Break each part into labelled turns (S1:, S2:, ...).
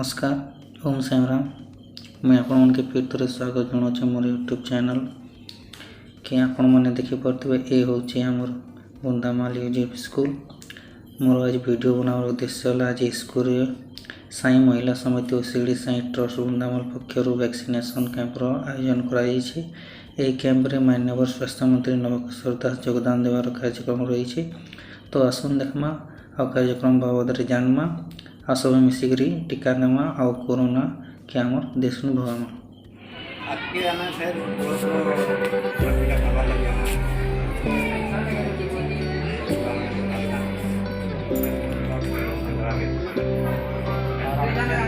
S1: नमस्कार ओम साई राम। मैं आपण के फिर थोड़े स्वागत जनाऊँ मोर यूट्यूब चैनल कि आपण मैंने देखिपे ये हूँ आमर बुंदामाल यूजीएफ स्कूल। मोर आज वीडियो बनावर उद्देश्य है आज स्कूल साई महिला समिति और शिरडी साई ट्रस्ट बुंदामाल पक्षर वैक्सीनेशन कैंपर आयोजन कर कैंप्रे मान्यवर स्वास्थ्य मंत्री नवकिशोर दास योगदान देवार कार्यक्रम रही। तो आसन देखमा आ कार्यक्रम बाबद जानमा आ सब मिसिक टीका नेमा आ कोरोना के आमर देश भगामा।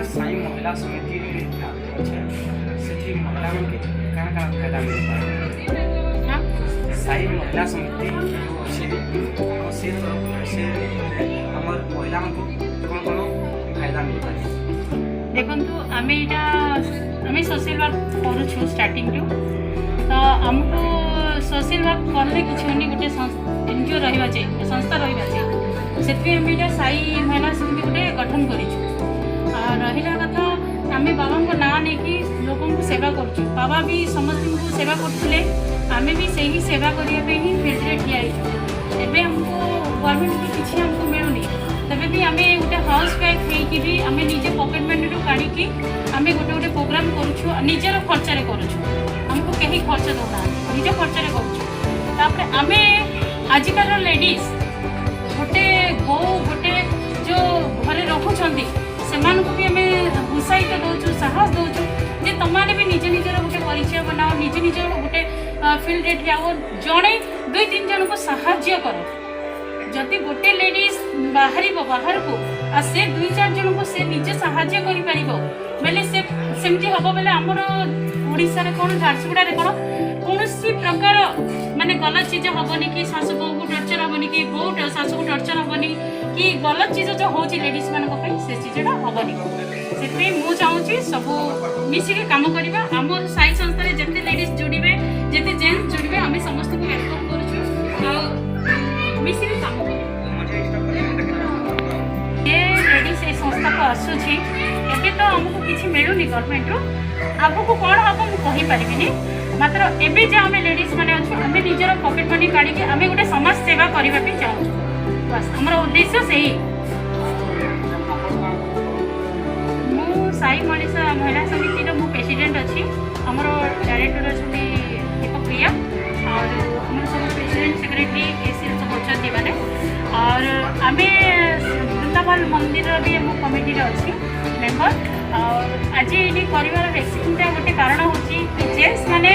S2: साई महिला समिति महिला फायदा मिलता है। साई महिला समिति महिला कौन कौन फायदा मिलता है
S3: देखु आम सोशल वर्क करूँ स्टार्टिंग तो आमको सोशल वर्क कले कि गोटे एनजीओ रहा चाहिए संस्था रहा चाहिए से साई महिला समिति गोटे गठन कर कथा आम बाबा को ना नहीं लोक सेवा कर बाबा भी समस्त को सेवा करते आम भी से ही सेवा करने ही फील्ड ठिया एवं हमको गवर्नमेंट भी किसी हमको मिलूनी तबे भी आम गोटे हाउस वाइफ होगी आम निजे पकेट मनी काढ़ी आम गोटे गोटे प्रोग्राम करुँ निजर खर्चार करूँ कहीं खर्च दौना निज खर्चार करें आम आजिकार लेडीज गोटे गो गोटे जो घरे रखुंट से भी आम उत्साहित दौचु साहस दौचु जे तुमने भी निज निजर गोटे परिचय बनाओ निज निजर गोटे फील्ड ठियाओ जड़े दुई तीन जन को साहाय्य कर जदि गोटे लेडीज बाहर बाहर को से दुई चार जन को से निजे साहाय्य करें से सेमती हम बेले आमर ओडिशा रे कौन झारसुगुड़ा रे कौन कौन प्रकार माने गलत चीज हेनी कि शाशु बो को टर्चर हेनी कि बो शाशु को टर्चर हेनी कि गलत चीज जो हो लेडीज मान से चीज़टा हेनी से मुझे चाहूँगी सब मिसिक कम करवा आम साई संस्था जिते लेडीज जुड़े जिते जेन्ट्स जुड़े आम समस्त को वेलकम करूँ मिसिक कम ये लेडीज ये संस्था को आसूची एबे तो आमको किसी मिलूनी गवर्नमेंट रू आगू कौन हम मुझे कहीपरि मात्र एबे जे आम लेडीज मैंने अच्छे आम निजर पकेट मनी काढ़ी आम गोटे समाज सेवा करने चाहूँ बस आमर उद्देश्य से ही साई महिला समिति मु प्रेसिडेंट अच्छी आमर डायरेक्टर अच्छा दीपक प्रिया और आम सब प्रेसिडेंट सेक्रेटरी एसी सब अच्छा मैंने और आम वृंदावन मंदिर भी आम कमिटी अच्छी मेम्बर और आज ये कर वैक्सीन गोटे कारण हूँ जेन्ट्स मैंने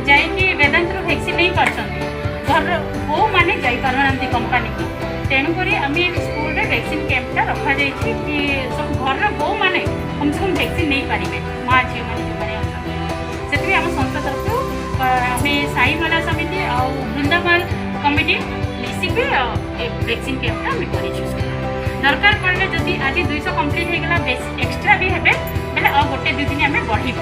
S3: जाकि वेदांत वैक्सीन नहीं पार्टी घर बो मैंने जापार कंपानी की तेणुक आम स्कूल रे वैक्सीन कैंपटा रखा जाए कि सब घर बो मैंने कम से कम वैक्सीन नहीं पारे माँ झील मैंने से आम संस्था तरफ आम साई महिला समिति और वृंदावन कमिटी मिसिक वैक्सीन कैंपटा आम कर दरकार पड़े जदि आज 200 कम्प्लीट होगा एक्सट्रा भी हे बोले आ गोटे 2 दिन आम बढ़ी